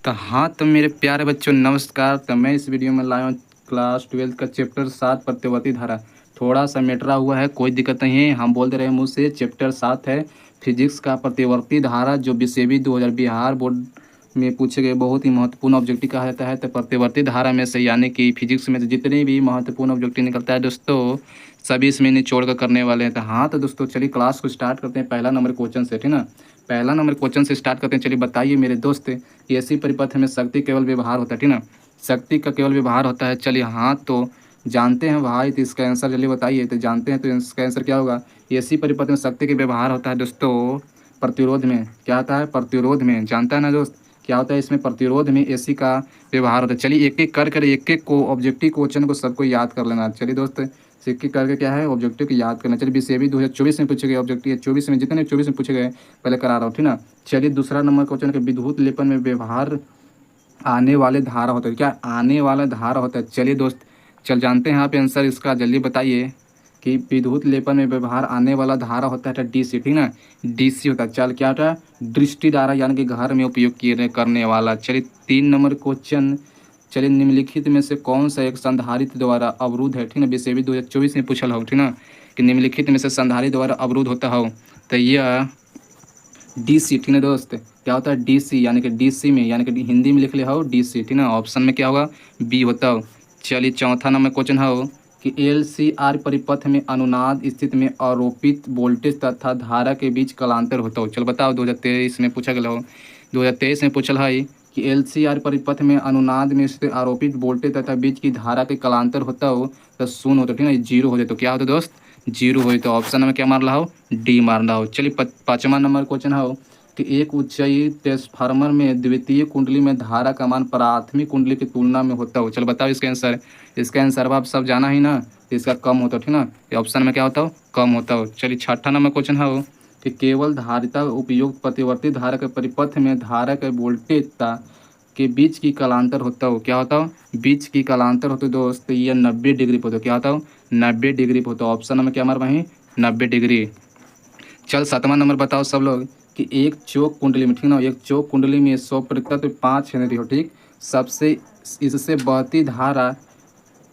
तो हाँ, तो मेरे प्यारे बच्चों नमस्कार। तो मैं इस वीडियो में लाया हूँ क्लास 12 का चैप्टर 7 प्रत्यावर्ती धारा। थोड़ा सा मेटरा हुआ है, कोई दिक्कत नहीं है, हम बोल दे रहे हैं मुँह से। चैप्टर 7 है फिजिक्स का प्रत्यावर्ती धारा, जो बीसीबी 2000 बिहार बोर्ड में पूछे गए बहुत ही महत्वपूर्ण ऑब्जेक्टिव कहा जाता है। तो प्रत्यावर्ती धारा में से यानी कि फिजिक्स में से जितने भी महत्वपूर्ण ऑब्जेक्टिव निकलता है दोस्तों, सभी इसमें निचोड़ कर करने वाले हैं। तो हाँ, तो दोस्तों चलिए क्लास को स्टार्ट करते हैं पहला नंबर क्वेश्चन से, ठीक ना। पहला नंबर क्वेश्चन से स्टार्ट करते हैं। चलिए बताइए मेरे दोस्त, ऐसी परिपथ में शक्ति केवल व्यवहार होता है, ठीक ना। शक्ति का केवल व्यवहार होता है। चलिए हाँ, तो जानते हैं भाई, तो इसका आंसर जल्दी बताइए। तो जानते हैं, तो इसका आंसर क्या होगा? ऐसी परिपथ में शक्ति का व्यवहार होता है दोस्तों प्रतिरोध में। क्या होता है? प्रतिरोध में। जानता है ना दोस्त, क्या होता है इसमें? प्रतिरोध में एसी का व्यवहार होता है। चलिए एक एक कर एक एक को ऑब्जेक्टिव क्वेश्चन को सबको याद कर लेना। चलिए दोस्त, सिक्के करके क्या है, ऑब्जेक्टिव को याद करना। चलिए बीसीबी 2024 में पूछे गए ऑब्जेक्टिव, 24 में जितने 24 में पूछे गए पहले करा रहा हूँ, ठीक ना। चलिए दूसरा नंबर क्वेश्चन के विद्युत लेपन में व्यवहार आने वाले धारा होता है। क्या आने वाला धारा होता है? चलिए दोस्त, चल जानते हैं आप आंसर इसका, जल्दी बताइए कि विद्युत लेपन में व्यवहार आने वाला धारा होता है डीसी, ठीक ना। डीसी होता है। चल क्या होता है? दृष्टि धारा, यानी कि घर में उपयोग किए करने वाला। चलिए 3 नंबर क्वेश्चन। चलिए निम्नलिखित में से कौन सा एक संधारित्र द्वारा अवरुद्ध है, ठीक ना। बीसीबी 2024 में पूछल हो, ठीक ना, कि निम्नलिखित में से संधारित्र द्वारा अवरुद्ध होता हो। तो यह डीसी, ठीक है दोस्त। क्या होता है? डीसी, यानी कि डीसी में, यानी कि हिंदी में लिख ले हो डीसी, ठीक ना। ऑप्शन में क्या होगा? बी होता हो। चलिए चौथा नंबर क्वेश्चन हो कि एलसीआर परिपथ में अनुनाद स्थिति में आरोपित वोल्टेज तथा धारा के बीच कलांतर होता हो। चलो बताओ, 2023 में पूछा गया हो। 2023 में पूछल है कि एलसीआर परिपथ में अनुनाद में स्थित आरोपित वोल्टेज तथा बीच की धारा के कलांतर होता हो तो शून्य होता, ठीक है, जीरो हो जाए। तो क्या होता दोस्त? जीरो हो। तो ऑप्शन में क्या मार रहा हो? डी मार रहा हो। चलिए 5वां नंबर क्वेश्चन हो कि एक ऊंचाई ट्रांसफार्मर में द्वितीय कुंडली में धारा का मान प्राथमिक कुंडली की तुलना में होता हो। चलो बताओ इसका आंसर। इसका आंसर आप सब जाना ही ना, तो इसका कम होता हो, ठीक ना। ये ऑप्शन में क्या होता हो? कम होता हो। चलिए 6ठा नंबर क्वेश्चन हो कि केवल धारिता उपयुक्त प्रतिवर्ती धारा के परिपथ में धारा के वोल्टेजता के बीच की कलांतर होता हो। क्या होता हो? बीच की कलांतर होते दोस्त, ये 90 डिग्री पे होता। क्या होता हो? 90 डिग्री पे होता। ऑप्शन में क्या मार वहीं? 90 डिग्री। चल 7वां नंबर बताओ सब लोग कि एक चौक कुंडली में, ठीक ना, एक चौक कुंडली में 100 प्रतिशत 5 हेनरी हो, ठीक। सबसे इससे बहती धारा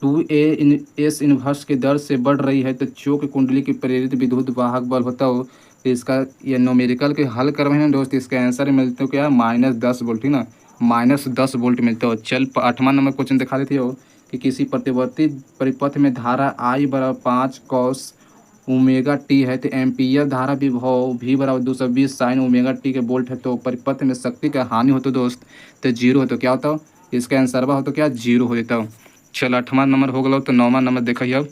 2A/S इनवर्स की दर से बढ़ रही है तो चौक कुंडली की प्रेरित विद्युत वाहक बल होता हो। तो इसका ये न्यूमेरिकल के हल करवे हैं दोस्त, इसका आंसर मिलते हो क्या? -10 वोल्ट, ठीक ना। -10 वोल्ट मिलते हो। चल 8वां नंबर क्वेश्चन दिखा देती हो कि किसी प्रतिवर्ती परिपथ में धारा I बराबर 5 cos ओमेगा टी है तो एम्पियर धारा विभव V बराबर 220 साइन ओमेगा टी के वोल्ट है। तो परिपथ में शक्ति का हानि हो तो दोस्त, तो जीरो हो। तो क्या होता हो? इसका आंसर हो तो क्या? जीरो हो जाता हो। चल 8वां नंबर हो गया। तो 9वां नंबर देखिए अब।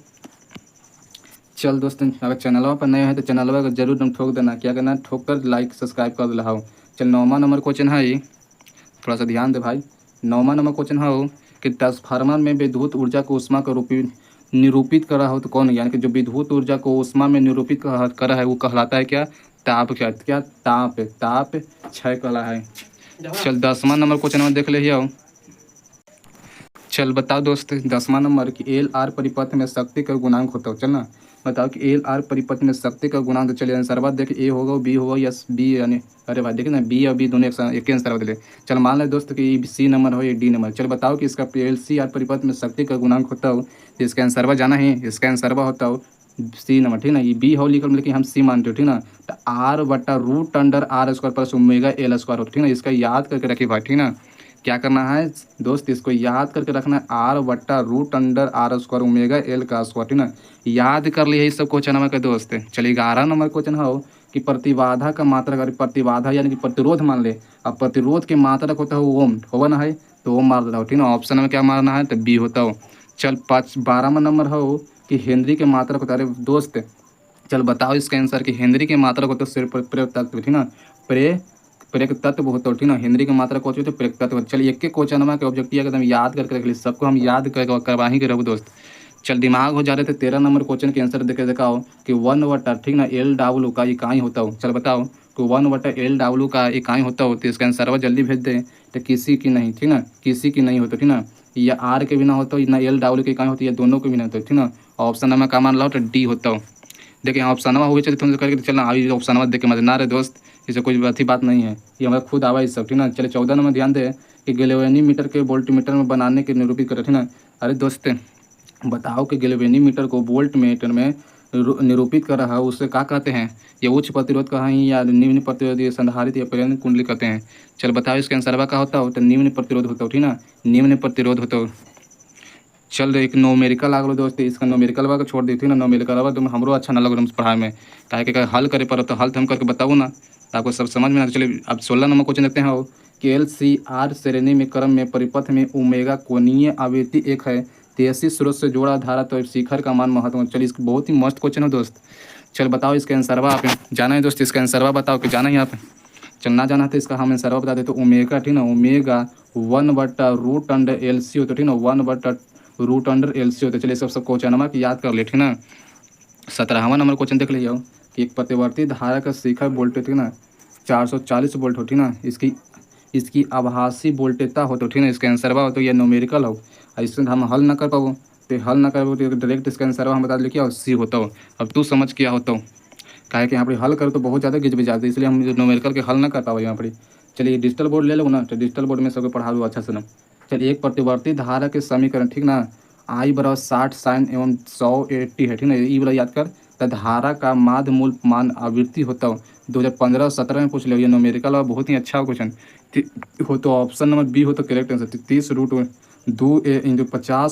चल दोस्त, अगर चैनलवा पर नए हैं तो चैनलवा को जरूर तुम ठोक देना। क्या करना? ठोक कर लाइक सब्सक्राइब कर दिला हो। चल 9वां नंबर क्वेश्चन है, थोड़ा सा ध्यान दे भाई। 9वां नंबर क्वेश्चन है कि ट्रांसफार्मर में विद्युत ऊर्जा को ऊष्मा का रूपी निरूपित करा हो तो कौन है? यानी कि जो विद्युत ऊर्जा को ऊष्मा में निरूपित करा है वो कहलाता है क्या? ताप। क्या क्या? ताप। ताप क्षय कला है। चल 10वां नंबर क्वेश्चन में देख ले हो। चल बताओ दोस्त 10वां नंबर कि एल आर परिपथ में शक्ति का गुणांक होता हो। चल ना बताओ कि एल आर परिपथ में शक्ति का गुणांक। तो चलिए आंसर बात देख, ए होगा बी होगा या बी, यानी अरे भाई देखिए ना, बी और बी दोनों एक ही आंसर बदले। चल मान ले दोस्त कि सी नंबर हो या डी नंबर। चल बताओ कि इसका एल सी आर परिपथ में शक्ति का गुणांक होता हो। तो इसका आंसर जाना है, इसका आंसर होता हो सी नंबर, ठीक ना। ये बी हो लिखल लेकिन हम सी मानते हो, ठीक ना। तो R/√R² plus omega L square हो, ठीक ना। इसका याद करके रखिए भाई, ठीक ना। क्या करना है दोस्त? इसको याद करके रखना है R/√R² ओमेगा एल का स्क्वायर, ठीक ना। याद कर लिए इस सब क्वेश्चन नंबर के दोस्त। चलिए 11 नंबर क्वेश्चन हो कि प्रतिबाधा का मात्रक, अगर प्रतिबाधा यानी कि प्रतिरोध मान ले, अब प्रतिरोध के मात्रक होता है ओम, होगा ना है, तो ओम मार देता हो, ठीक ना। ऑप्शन में क्या मारना है? तो बी होता हो। चल 12वां नंबर हो कि हेनरी के मात्रक होता है। अरे दोस्त चल बताओ इसका आंसर कि हेनरी के मात्रक होता है सिर्फ प्रेरक तत्व, ठीक ना। प्रे प्रेरक तत्व होता है, ठीक ना। हेनरी की मात्रा कौन सी होती है? प्रेरक तत्व। चलिए एक एक क्वेश्चन के ऑब्जेक्टिव एकदम याद करके रख ली, सबको हम याद करवा ही के रहो दोस्त। चल दिमाग हो जा रहे थे। 13 नंबर क्वेश्चन के आंसर देखे दिखाओ कि 1/, ठीक ना, एल डब्ल्यू का इकाई होता हो। चल बताओ कि 1/एल डब्ल्यू का इकाई होता हो। तो इसका आंसर जल्दी भेज दे। तो किसी की नहीं, ठीक ना, किसी की नहीं होता, ठीक ना। या आर के बिना होता हो ना एल डब्ल्यू की इकाई होती है, दोनों के बिना होता है, ठीक ना। ऑप्शन में का मान लो तो डी होता हो। देखिए ऑप्शन हो गई। चलिए तुमसे करके चलना अभी ऑप्शन देख के मजे ना रहे दोस्त इसे कोई अच्छी बात नहीं है, ये हमारा खुद आवा इस सब, ठीक ना। चलिए 14 नंबर ध्यान दे कि गैल्वेनीमीटर के वोल्टमीटर में बनाने के निरूपित करे, ठीक ना। अरे दोस्त बताओ कि गैल्वेनीमीटर को वोल्टमीटर में निरूपित कर रहा है उससे क्या कहते हैं? ये उच्च प्रतिरोध कहें या निम्न प्रतिरोध, ये संधारित्र या प्रेरण कुंडली कहते हैं। चल बताओ इसके आंसर क्या होता हो? तो निम्न प्रतिरोध होता हो, ठीक ना, निम्न प्रतिरोध होता हो। चल एक नोमेरिकल आ गलो दोस्त, इसका नोमेरिकल बा के छोड़ दी थी ना, नोमेरिकल बा तुम हमरो अच्छा ना लग रहा पढ़ाई में, काहे कि हल करे पर तो हल तो हम करके बताऊँ ना, तो आपको सब समझ में ना। चलिए अब 16 नंबर क्वेश्चन देखते हैं हो कि LCR श्रेणी में क्रम में परिपथ में ओमेगा कोणीय आवृत्ति एक है, 83 स्रोत से जोड़ा धारा तो शिखर का मान महत्व। चलिए इसका बहुत ही मस्त क्वेश्चन है दोस्त। चल बताओ इसके आंसर आप जाना है दोस्त, इसका आंसर बताओ कि जाना है यहाँ पे। चल ना जाना तो इसका हम आंसर बता देते, तो ओमेगा, ठीक ना, ओमेगा 1/√LC होता है, ठीक ना, 1/√LC होता है। चलिए सब क्वेश्चन नंबर याद कर ले, ठीक ना। 17वां नंबर क्वेश्चन देख लीजिए कि एक प्रतिवर्ती धारा का शिखर वोल्टेज, ठीक ना, 440 वोल्ट हो, ठीक ना, इसकी इसकी आभासी वोल्टेजता हो, तो ठीक ना, इसका आंसर हो तो ये न्यूमेरिकल हो, और इससे हम हल ना कर पाओ, तो हल ना कर पाओ तो डायरेक्ट इसका आंसर हम बता दें क्या सी होता हो। अब तू समझ क्या होता हो, काहे कि यहाँ पर हल करो तो बहुत ज़्यादा गिज जाते, इसलिए हम न्यूमेरिकल के हल ना कर पाओ यहाँ पर। चलिए डिजिटल बोर्ड ले लो ना, तो डिजिटल बोर्ड में सबको पढ़ा दो अच्छा से ना। चलिए एक प्रतिवर्ती धारा के समीकरण, ठीक ना, I बराबर 60 साइन एवं 180 है, ठीक ना, ई वाला याद कर। तो धारा का माध्य मूल मान आवृत्ति होता हो 2015-17 में पूछ लिया, ये न्यूमेरिकल और बहुत ही अच्छा क्वेश्चन हो, तो ऑप्शन नंबर बी हो तो करेक्ट आंसर 30√2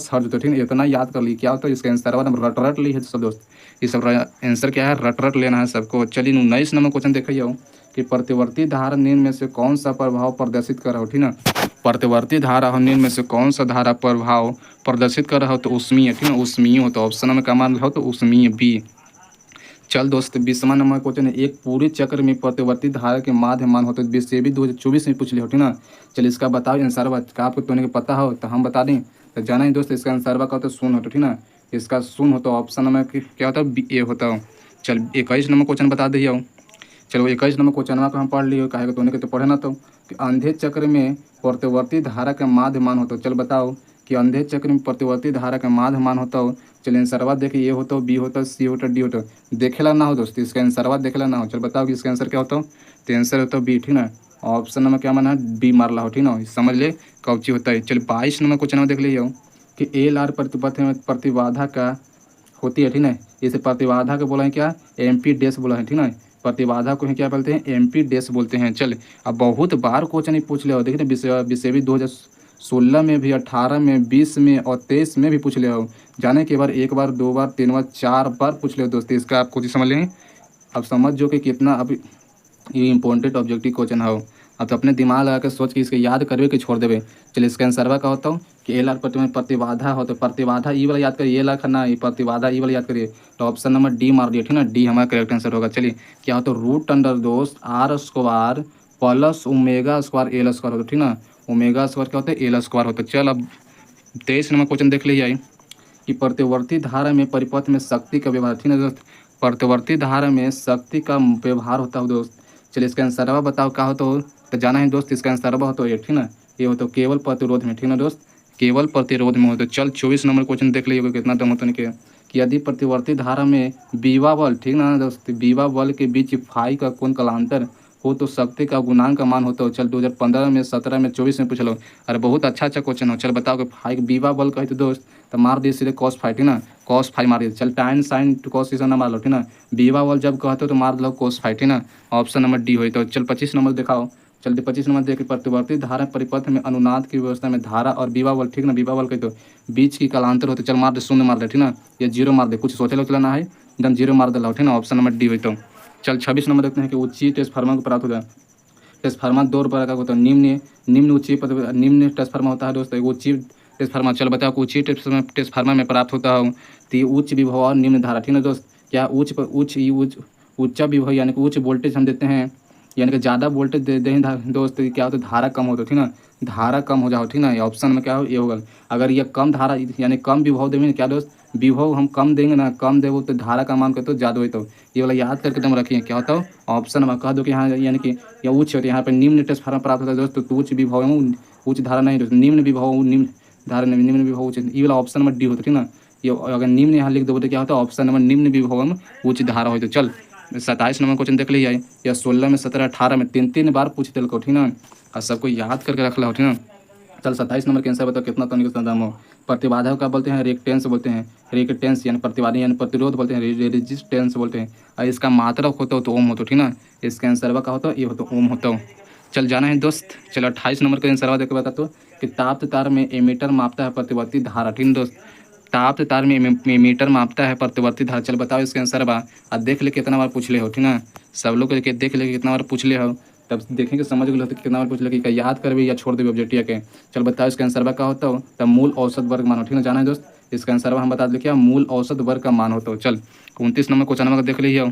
हर्ज, तो ठीक है, इतना याद कर ली क्या होता है इसका आंसर रट रट ली है सब दोस्त, ये सब आंसर क्या है, रट रट लेना है सबको। चलिए 19 नंबर क्वेश्चन देखिए कि प्रतिवर्ती धारा निम्न में से कौन सा प्रभाव प्रदर्शित कर रहा हो, ठीक ना, प्रतिवर्ती धारा निम्न में से कौन सा धारा प्रभाव प्रदर्शित कर रहा हो, तो उष्मीय, ठीक ना, उष्मीय हो, तो ऑप्शन में क्या मान रहा हो, तो उष्मीय बी। चल दोस्त 20वां नंबर क्वेश्चन है, एक पूरे चक्र में प्रतिवर्ती धारा के माध्य मान होते हैं, 20 से भी 2024 में पूछ लिया हो, ठीक ना। चल इसका बताओ आंसर का, आपको तो नहीं पता हो तो हम बता दें, तो जाना ही दोस्त इसका आंसर का तो शून्य होता, ठीक ना, इसका शून्य होता, ऑप्शन नंबर क्या होता है, ए होता हो। चल 21 नंबर क्वेश्चन बता दिया हो। चलो 21 नंबर क्वेश्चन को हम पढ़ लिए, कहे तो नहीं तो पढ़े ना, तो कि अंधे चक्र में प्रतिवर्ती धारा का माध्य मान होता हो। चल बताओ कि अंधे चक्र में प्रतिवर्ती धारा का माध्य मान होता हो। चलिए आंसरवा देखिए, ये होता हो, बी होता, सी होता, डी होता, देखेला ना हो दोस्तों, इसका आंसरवा देखेला ना हो। चल बताओ कि इसका आंसर क्या होता हो, तो आंसर होता है बी, ठीक ना, ऑप्शन नंबर क्या माना है, बी मार ला हो, ठीक ना, समझ ले कब चीज होता है। चलिए 22 नंबर क्वेश्चन में देख लीजिए कि LR प्रतिपथ में प्रतिबाधा का होती है, ठीक ना, इसे प्रतिबाधा को बोला है क्या, MP डैश बोला है, ठीक ना, प्रतिबाधा को ही क्या बोलते हैं, MP डैश बोलते हैं। चल अब बहुत बार क्वेश्चन ही पूछ लिया हो, देखिए विषय भी 2016 में भी, 18 में, 20 में और 23 में भी पूछ लिया हो, जाने के बार एक बार, दो बार, तीन बार, 4 बार पूछ लिया हो दोस्तों, इसका आप खुद ही समझ लें। अब समझ जो कि कितना अब ये इंपॉर्टेंट ऑब्जेक्टिव क्वेश्चन हो। अब तो अपने दिमाग लगा के सोच के इसके याद करवे कि छोड़ देवे। चलिए इसका आंसर का होता हूँ कि LR प्रतिबाधा हो, तो प्रतिबाधा ई वाला याद करिए, ये लाख ना, ये प्रतिबाधा ई वाला याद करिए, तो ऑप्शन नंबर डी मार दिया, ठीक ना, डी हमारा करेक्ट आंसर होगा। चलिए क्या होता है, रूट अंडर दोस्त R² plus omega square L square होता, ठीक ना, ओमेगा स्क्वायर क्या होता है, L स्क्वायर होता। चल अब 23 नंबर क्वेश्चन देख लीजिए कि प्रतिवर्ती धारा में परिपथ में शक्ति का व्यवहार, ठीक है दोस्त, प्रतिवर्ती धारा में शक्ति का व्यवहार होता है दोस्त। चलिए इसका आंसर बताओ क्या होता हो, तो जाना है दोस्त इसका आंसर होता है, ठीक ना, ये होता है केवल प्रतिरोध में, ठीक ना दोस्त, केवल प्रतिरोध में होता है। चल 24 नंबर क्वेश्चन देख लीजिएगा कितना दम होता है कि यदि प्रतिवर्ती धारा में बीवा बल, ठीक ना दोस्त, बीवा बल के बीच फाई का कोण कालांतर हो तो शक्ति का गुणांक का मान होता हो। चल 2015 में, 17 में, 24 में पूछ लो। अरे बहुत अच्छा क्वेश्चन हो। चल बताओ कि फाई बीवा बल कहे तो दोस्त, तो मार दिए सीधे cos फाई, ठीक ना, cos फाई मार दिए। चल tan sin cos इस ना मार लो, ठीक ना, बीवा बल जब कहते हो तो मार लो cos फाई, ठीक ना, ऑप्शन नंबर डी हो। तो चल 25 नंबर दिखाओ। चल 25 नंबर देख, प्रतिवर्ती धारा परिपथ में अनुनाद की व्यवस्था में धारा और बीवा बल, ठीक ना, बीवा बल कहे तो बीच की कालांतर होते। चल मार दे, शून्य मार दे, ठीक ना, ये जीरो मार दे, कुछ सोचे लो चला ना है, एकदम जीरो मार दे, ठीक ना, ऑप्शन नंबर डी हो। तो चल 26 नंबर देखते हैं कि उच्ची ट्रांसफार्मर को प्राप्त होता है। ट्रांसफार्मर दो प्रकार का होता है, निम्न उच्च निम्न ट्रांसफार्मर होता है दोस्तों, एक उच्च ट्रांसफार्मर। चल बताओ उच्च ट्रांसफार्मर में प्राप्त होता हो, तो ये उच्च विभव और निम्न धारा, ठीक है दोस्त, क्या उच्च विभव यानी कि उच्च वोल्टेज हम देते हैं, यानी कि ज़्यादा वोल्टेज दे दें दोस्त, तो क्या होता है, धारा कम होता है, ठीक ना, धारा कम हो जाओ, ठीक ना, ये ऑप्शन में क्या हो, ये होगा। अगर ये कम धारा यानी कम विभव देंगे क्या दोस्त, विभव हम कम देंगे ना, कम देवो तो धारा का मान करते हो ज़्यादा होता हो, ये वाला याद करके तुम रखिए। क्या होता हो, ऑप्शन में कह दो कि यहाँ यानी कि या उच्च होता है, यहाँ पर निम्न ट्रांसफार्मर प्राप्त होता है दोस्तों, तो उच्च विभव है, उच्च धारा नहीं दोस्तों, निम्न विभव, निम्न धारा नहीं, निम्न विभव उच्च, ये वाला ऑप्शन नंबर डी होता है, ठीक ना। ये अगर निम्न यहाँ लिख दो तो क्या होता है, ऑप्शन नंबर निम्न विभव उच्च धारा हो। तो चल 27 नंबर क्वेश्चन देख लीजिए, या 16 में 17 18 में 3 बार पूछ दिल को, ठीक ना, और सबको याद करके रख लो, ठीक ना। चल 27 नंबर के आंसर बताओ, कितना तनिक कितना दाम हो। प्रतिबाधा का बोलते हैं रिएक्टेंस बोलते हैं, रिएक्टेंस यानी प्रतिबाधा यानी प्रतिरोध बोलते हैं, रेजिस्टेंस बोलते हैं, और इसका मात्रक होता हो तो ओम होता, ठीक ना। इसका आंसर का होता ये होता ओम होता। चल जाना है दोस्त। चलो 28 नंबर का आंसर देख के बता तो कि ताप तार में एमीटर मापता है प्रतिवर्ती धारा, ठीक ना दोस्त। ताप तार में मीटर मापता है प्रतिवर्ती धारा। चल बताओ इसके आंसर बा, और देख ले कितना बार पूछ ले हो, ठीक ना। सब लोग के देख ले कितना बार पूछ ले हो, तब देखेंगे समझ गए तो कितना बार पूछ ले कि याद कर भी या छोड़ देवी ऑब्जेक्टिव के। चल बताओ इसका आंसर बा का होता हो, तब मूल औसत वर्ग मान हो, ठीक ना। जाना है दोस्त इसका आंसर हम बता दें क्या, मूल औसत वर्ग का मान होता हो। चल 29 नंबर क्वेश्चन नंबर देख लीजिए,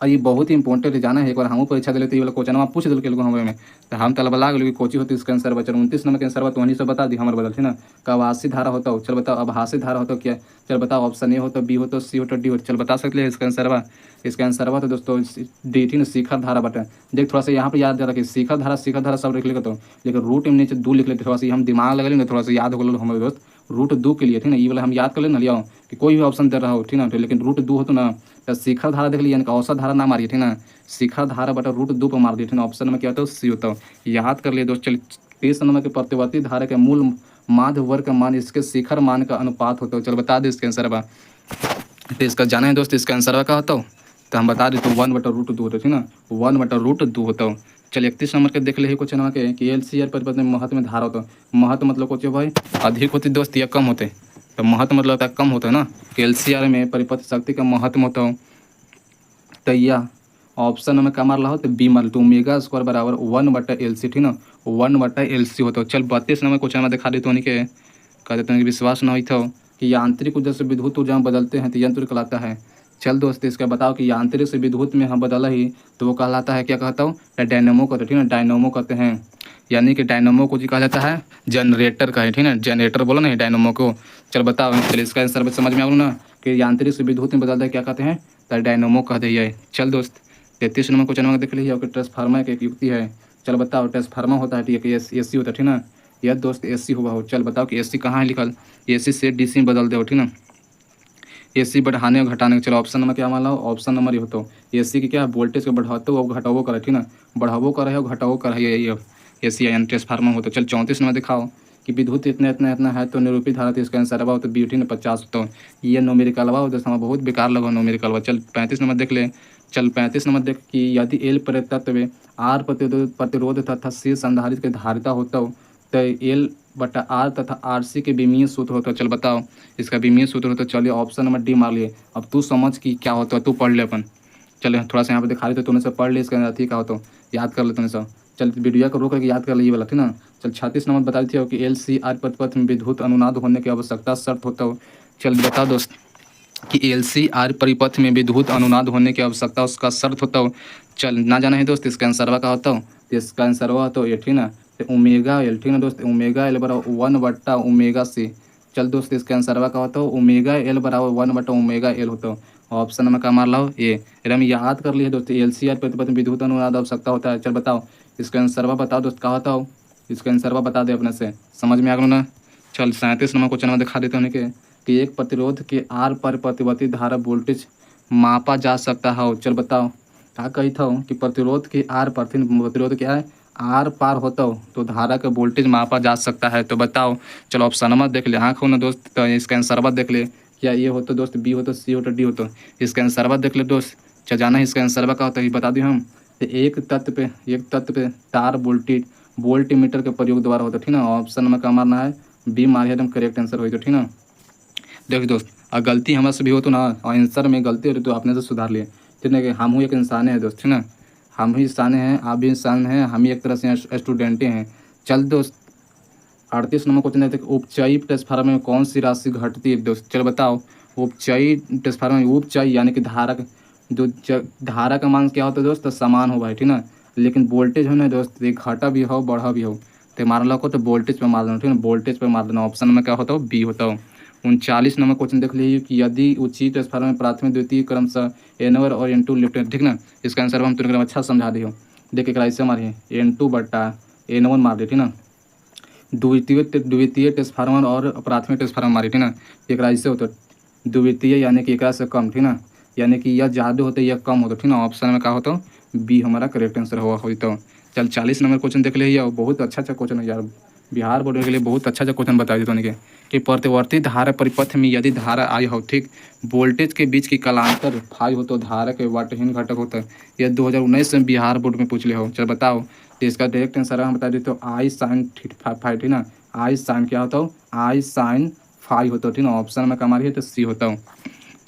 और ये बहुत ही इंपॉर्टेंट है, जाना है। एक बार हम परीक्षा दिले तो ये वाला क्वेश्चन आप पूछ दिल के हमें में, तो हम तलब लाग लो कि कोची होती इसका आंसर बचल 29 नंबर के आंसर तो वहीं से बता दी हमारे बदल, ठीक ना। आभासी धारा होता हो, चल बताओ आभासी धारा होता क्या। चल बताओ ऑप्शन ए होता, बी होता, सी होता, डी होता। चल बता सकते हैं इसका आंसर बा। इसका आंसर बा तो दोस्तों डी, ठीक ना, शिखर धारा बटा। देख थोड़ा सा यहाँ पर याद रखिए, शिखर धारा सब लिख लेगा तो, लेकिन रूट में नीचे 2 लिख लेते, थोड़ा सा हम दिमाग लगा लेंगे, थोड़ा सा याद होगा हमारे दोस्त। रूट 2 के लिए, ठीक ना, ये वाला हम याद कर लेना लिया कि कोई भी ऑप्शन दे रहा हो, ठीक ना, लेकिन रूट 2 हो तो ना, तो शिखर धारा देख लिया, यानी कि औसत धारा ना मारिए, ठीक ना। शिखर धारा बटा रूट 2 पर मार दिए, ठीक ना। ऑप्शन में क्या होता है, सी होता है। याद कर लिए दोस्त। चलिए 30 नंबर के प्रतिवर्ती धारा के मूल माध्य वर्ग का मान इसके शिखर मान का अनुपात होता है। चल बता दे इसके आंसर बा, तो इसका जाना है दोस्त इसका आंसर का होता हो, तो हम बता देते 1/√2 होता है, ठीक ना, 1/√2 होता हो। चल 31 नंबर के देख ले क्वेश्चन के कि LCR परिपथ में महत्व में धारा होता है। महत्व मतलब कुछ भाई अधिक होती दोस्त या कम होते, तो महत्व मतलब होता है कम होता है ना, कि LCR में परिपथ शक्ति का महत्व होता हो। तो यह ऑप्शन में क्या मार रहा हो, तो बी मार, तो ओमेगा स्क्वायर बराबर 1/LC, ठीक ना, 1/LC होता हो। चल 32 नंबर क्वेश्चन में दिखा देते के, कह देते हैं कि विश्वास न होता हो कि यांत्रिक ऊर्जा से विद्युत ऊर्जा में बदलते हैं तो यंत्र कहलाता है। चल दोस्त इसका बताओ कि यांत्रिक से विद्युत में हम बदला ही तो वो कहलाता है, क्या कहता हूँ, डायनेमो कहते हैं, ठीक ना, डायनेमो कहते हैं। यानी कि डायनेमो को जी कहा जाता है जनरेटर का है, ठीक है, जनरेटर बोलो ना डायनेमो को। चल बताओ, चल इसका आंसर समझ में आऊँ ना, कि यांत्रिक से विद्युत में बदलता है क्या कहते हैं, तो डायनेमो कहते हैं। चल दोस्त 33 नंबर क्वेश्चन में देख लीजिए कि ट्रांसफार्मर की एक युक्ति है। चल बताओ ट्रांसफार्मर होता है, ठीक है, AC होता है, ठीक ना, यह दोस्त AC हुआ हो। चल बताओ कि AC कहाँ है लिखल, AC से DC में बदल दो, ठीक ना, AC बढ़ाने और घटाने। चलो ऑप्शन नंबर क्या मान लो, ऑप्शन नंबर ये होता हो AC की क्या वोल्टेज को बढ़ाते हो और घटावो करे, ठीक ना, बढ़ावो करे और घटावो करे, ये AC यानी ट्रांसफार्मर होता है। चल 34 नंबर दिखाओ कि विद्युत इतना इतना इतना है तो निरूपित धारा, तो इसका आंसर हो तो ब्यूटी ने 50 होता है। ये न्यूमेरिकलवा हो दोस्त, हमें बहुत बेकार लगा न्यूमेरिकलवा। चल 35 नंबर देख ले। चल 35 नंबर देख कि यदि L परितत्व R प्रतिरोध तथा C संधारित्र की धारिता होता हो, तो L/R तथा RC के विमीय सूत्र होता है। चल बताओ इसका विमीय सूत्र होता है। चलिए ऑप्शन नंबर डी मार लिए। अब तू समझ कि क्या होता है, तू पढ़ ले अपन। चल थोड़ा सा यहाँ पे दिखा रहे थे, तूने सब पढ़ ले, इसके अंदर ठीक होता हो, याद कर ले तूने सब। चल वीडियो को रोक करके याद कर ले ये वाला, ठीक ना। चल 36 नंबर बता देती हो कि LCR परिपथ में विद्युत अनुनाद होने की आवश्यकता शर्त होता हो। चल बता दोस्त कि LCR परिपथ में विद्युत अनुनाद होने की आवश्यकता उसका शर्त होता हो। चल ना जाना है दोस्त इसका आंसर का होता हो, तो इसका आंसर हुआ तो ये, ठीक ना, तो ओमेगा L, ठीक ना दोस्त, ओमेगा L बराबर 1/ओमेगा C। चल दोस्त इसका आंसर का होता हो ओमेगा L बराबर 1/ओमेगा L होता हो। ऑप्शन में क्या मार लो ये, हम याद कर लिए दोस्त, LCR परिपथ में विद्युत अनुनाद आवश्यकता होता है। चल बताओ इसका आंसर बताओ दोस्त, क्या होता हो, इसका आंसर बता दे अपने से, समझ में आ गया ना। चल 37 नंबर क्वेश्चन में दिखा देते हैं कि एक प्रतिरोध के आर पर प्रतिवर्ती धारा वोल्टेज मापा जा सकता है। चल बताओ क्या कही था कि प्रतिरोध के आर पर, प्रतिरोध क्या है, आर पार होता हो तो धारा का वोल्टेज मापा जा सकता है। तो बताओ, चलो ऑप्शन नंबर देख ले, आँख हो ना दोस्त, तो इसका आंसर देख ले, क्या ये हो तो दोस्त बी हो तो सी हो तो डी हो तो, इसका आंसर देख ले दोस्त। चल जाना है इसका आंसर का होता है बता दी हम, तो एक तत्व पे तार वोल्ट मीटर के प्रयोग द्वारा होता है, ठीक ना। ऑप्शन में क्या मारना है, बी मारिए, एकदम करेक्ट आंसर हो तो, ठीक ना। देखिए दोस्त, और गलती हमारे से भी हो तो ना, आंसर में गलती हो रही तो आपने से सुधार लिए, ठीक है, कि हम ही एक इंसान है दोस्त, ठीक ना, हम ही इंसान हैं, आप भी इंसान हैं, हम ही एक तरह से स्टूडेंट हैं। चल दोस्त 38 नंबर क्वेश्चन है, उपचयी ट्रांसफार्मर में कौन सी राशि घटती है दोस्त। चल बताओ उपचयी ट्रांसफार्मर में, उपचयी यानी कि धारा का मान क्या होता है दोस्त, तो समान हो भाई, ठीक ना, लेकिन वोल्टेज हो ना दोस्त, ये घटा भी हो बढ़ा भी हो, तो मार लो को तो वोल्टेज पर मार देना, ठीक है, वोल्टेज पर मार देना। ऑप्शन में क्या होता हो, बी होता हो। 39 नंबर क्वेश्चन देख लीजिए कि यदि उचित ट्रांसफार्मर में प्राथमिक द्वितीय क्रमशः N1 और N2 लिफ्ट, ठीक ना, इसका आंसर हम तुरंत अच्छा समझा दी हो। देखिए ऐसे मारिए N2/N1 मार दे, ठीक ना, द्वितीय ट्रांसफार्मर और प्राथमिक ट्रांसफार्मर मारी, ठीक ना, एक ऐसे होता द्वितीय यानी कि एक से कम, ठीक ना, यानी कि यह ज़्यादा होता है या कम होता, ठीक ना। ऑप्शन में क्या होता, बी हमारा करेक्ट आंसर हुआ होता। चल 40 नंबर क्वेश्चन देख ले यार, बहुत अच्छा क्वेश्चन है यार, बिहार बोर्ड के लिए बहुत अच्छा क्वेश्चन बता दी तुमने कि प्रतिवर्ती धारा परिपथ में यदि धारा आई हो, ठीक, वोल्टेज के बीच की कलांतर फाई हो तो धारा के वाटहीन घटक होता है। यह 2019 में बिहार बोर्ड में पूछ ले हो। चल बताओ, तो इसका डायरेक्ट आंसर हम बता देते हो आई साइन फाइव, ठीक ना। आई साइन क्या होता हो, आई साइन फाइव होता हो, ठीक ना। ऑप्शन में कमा रही है तो सी होता हो।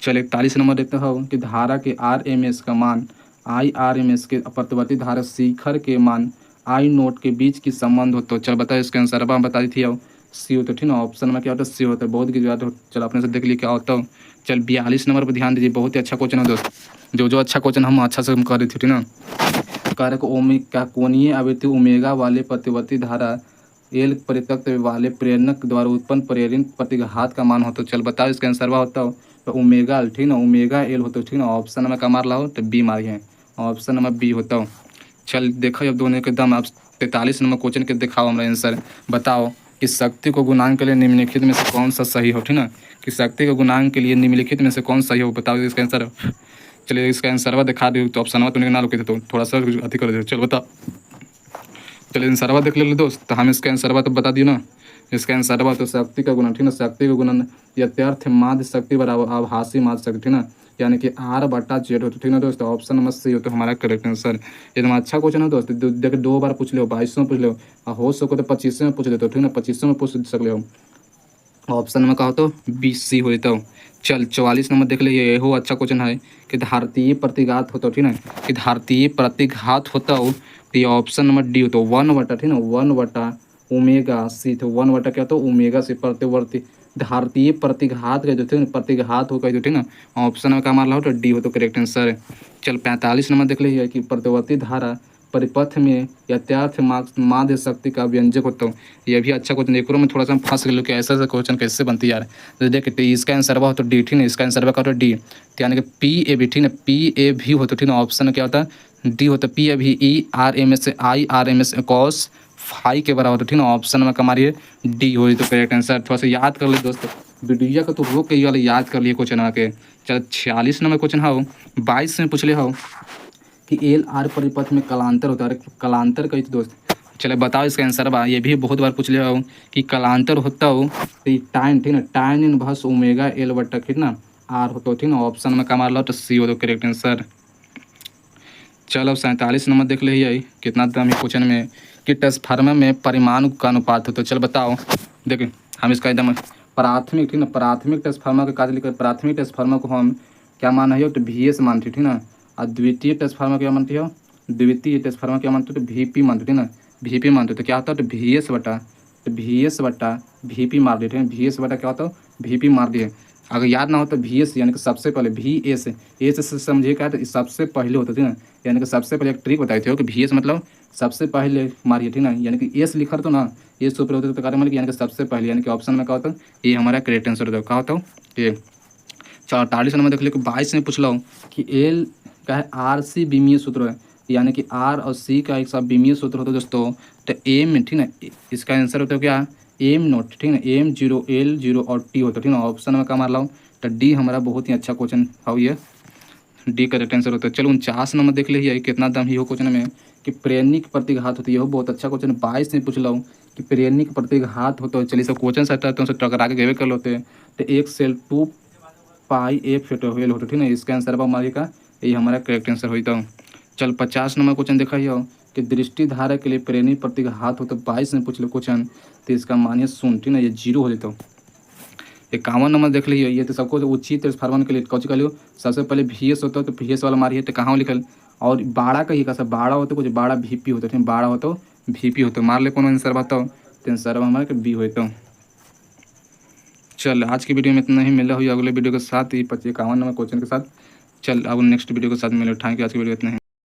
चल 41 नंबर देखते हो कि धारा के RMS का मान आई RMS के प्रतिवर्ती धारा शिखर के मान आई नोट के बीच की संबंध हो तो। चल बताओ इसके आंसर अब हम बता दी थी अब सी होता है, ठीक ना। ऑप्शन में क्या होता है, सी होता है। बहुत की बात हो, चल अपने से देख लिए क्या होता हो। चल 42 नंबर पर ध्यान दीजिए, बहुत ही अच्छा क्वेश्चन है दोस्त, जो अच्छा क्वेश्चन हम अच्छा से हम कर रहे थे, ठीक ना। कारक ओमेगा कोणीय आवृत्ति ओमेगा वाले प्रतिवर्ती धारा एल परितत्व वाले प्रेरक द्वारा उत्पन्न प्रेरित प्रतिघात का मान होता है। चल बताओ इसका आंसर होता हो तो ओमेगा एल, ठीक ना, ओमेगा एल होता है, ठीक ना। ऑप्शन नंबर का मार लाओ तो बी मार गए, ऑप्शन नंबर बी होता हो। चल देखो अब दोनों के दम, आप 43 नंबर क्वेश्चन के दिखाओ हमारा आंसर। बताओ कि शक्ति को गुणांक के लिए निम्नलिखित में से कौन सा सही हो, ठीक ना। कि शक्ति को गुणांक के लिए निम्नलिखित में से कौन सही हो, बताओ इसका आंसर। चलिए इसका आंसर दिखा दो, तो ऑप्शन तुमने ना रुके थे तो थोड़ा सा अधिक कर दो। चल बता, चलिए आंसर देख ले दोस्त, तो हम इसका आंसर तो बता दियो ना। इसका आंसर तो शक्ति का गुणन, ठीक ना। शक्ति का गुणन यथार्थ माध्य शक्ति बराबर आभासी माध्य शक्ति, ठीक ना, यानी कि R/Z होता, ठीक ना दोस्त। ऑप्शन नंबर सी हो तो हमारा करेक्ट आंसर। एकदम अच्छा क्वेश्चन है दोस्त, देख 2 बार पूछ लो, 22 में पूछ लो, हो सको तो 25 में पूछ लेते हो, ठीक ना, 25 में पूछ सकते हो। ऑप्शन में कहा तो BC हो तो। चल 44 नंबर देख लीजिए, ये हो अच्छा क्वेश्चन है कि धारतीय प्रतिघात होता, ठीक ना। कि धारतीय प्रतिघात होता हो तो ये ऑप्शन नंबर डी हो तो 1/, ठीक ना, 1/ओमेगा C तो 1/, क्या तो ओमेगा से प्रतिवर्ती धारतीय प्रतिघात का जो थे प्रतिघात हो गए जो, ठीक ना। ऑप्शन में क्या मार लो तो डी हो तो करेक्ट आंसर है। चल 45 नंबर देख लीजिए कि प्रतिवर्ती धारा परिपथ में यथार्थ माध्य शक्ति का व्यंजक होता हूँ। ये भी अच्छा क्वेश्चन, एक में थोड़ा सा फंस गए कि ऐसा क्वेश्चन कैसे बनती है यार। तो देख इसका आंसर हो तो डी, ठीक है, इसका आंसर का डी, यानी कि PAV, ठीक है, PAV होता, ठीक है। ऑप्शन क्या होता है, डी होता, PAV RMS आई RMS कॉस फाई के बराबर, ठीक है। ऑप्शन में हमारी डी हो तो करेक्ट आंसर। थोड़ा सा याद कर ले दोस्तों, वीडियो का तो रोक के ये वाला याद कर लिए क्वेश्चन आके। चल 46 नंबर क्वेश्चन हो 22 में पूछ ले हो कि LR परिपथ में कलांतर होता है, कलांतर कही थी दोस्त। चले बताओ इसका आंसर बा, ये भी बहुत बार पूछ लिया हो कि कलांतर होता हो तो टाइन, ठीक ना, टाइन इनवर्स ओमेगा L/, ठीक ना, R होता हो, ठीक ना। ऑप्शन में कमार लो तो सी हो तो करेक्ट आंसर। चलो 47 नंबर देख लीजिए कितना दम है क्वेश्चन में कि ट्रांसफार्मर में परिमाण का अनुपात हो तो। चल बताओ, देखिए हम इसका एकदम प्राथमिक, ठीक ना, प्राथमिक ट्रांसफार्मर का कार्य लिखकर प्राथमिक ट्रांसफार्मर को हम क्या माना है तो VS मानते, ठीक ना। और द्वितीय ट्रांसफार्मर क्या मानते हो, द्वितीय ट्रांसफार्मर क्या मानते हो तो VP मानते, ठीक ना, VP मानते तो क्या होता है तो VS/VP मार दिए, ठीक है। VS/क्या होता है VP मार दिए। अगर याद ना हो तो VS यानी कि सबसे पहले VS, एस से समझिए क्या तो सबसे पहले होता, ठीक ना, यानी कि सबसे पहले एक ट्रिक बताई थी कि VS मतलब सबसे पहले मारिए, ठीक ना, यानी कि एस लिखा तो ना एस ऊपर होता तो कार्य मतलब यानी कि सबसे पहले, यानी कि ऑप्शन में क्या होता ये हमारा करेक्ट आंसर होता, क्या होता ये। 48 नंबर देख लो 22 में पूछ लो कि एल का है RC विमीय सूत्र है, यानी कि R और C का एक साथ विमीय सूत्र होता है दोस्तों। तो एम, ठीक ना, इसका आंसर होता है क्या M0, ठीक ना, M0 L0 और T होता है, ठीक ना। ऑप्शन में क्या मार लो तो डी हमारा बहुत ही अच्छा क्वेश्चन है, ये डी करेक्ट आंसर होता है। चलो 49 नंबर देख लीजिए कितना दम ही हो क्वेश्चन में कि प्रेरणिक प्रतिघात होती है, बहुत अच्छा क्वेश्चन 22 में पूछ लो कि प्रेरणिक प्रतिघात होता है। चलिए सब क्वेश्चन सेट तो टकरा के गेवे कर लेते हैं। तो एक सेल 2πF फेटोवेल होता, ठीक है। इसका आंसर हमारे का ये हमारा करेक्ट आंसर होता। चल 50 नंबर क्वेश्चन देखा हो कि दृष्टि धारा के लिए प्रेरणिक प्रतिघात हो तो 22 में पूछ लो क्वेश्चन, तो इसका मानिए 0, ठीक ना, ये 0 हो जाता। 51 नंबर देख लीजिए, ये तो सबको उचित ट्रांसफार्मर के लिए कौच कर लियो। सबसे पहले VS होता है तो VS वाला मारिए तो कहाँ लिखल, और बाड़ा का ही का सब बाड़ा होता कुछ बाड़ा VP होता, ठीक, बाड़ा होता VP होता, मार ले कौन आंसर बताओ तो आंसर हमारे बी होता। चल आज की वीडियो में इतना ही, मिला हुई अगले वीडियो के साथ ही 51 नंबर क्वेश्चन के साथ। चल अब नेक्स्ट वीडियो के साथ मिले, थैंक यू, आज की वीडियो इतना ही।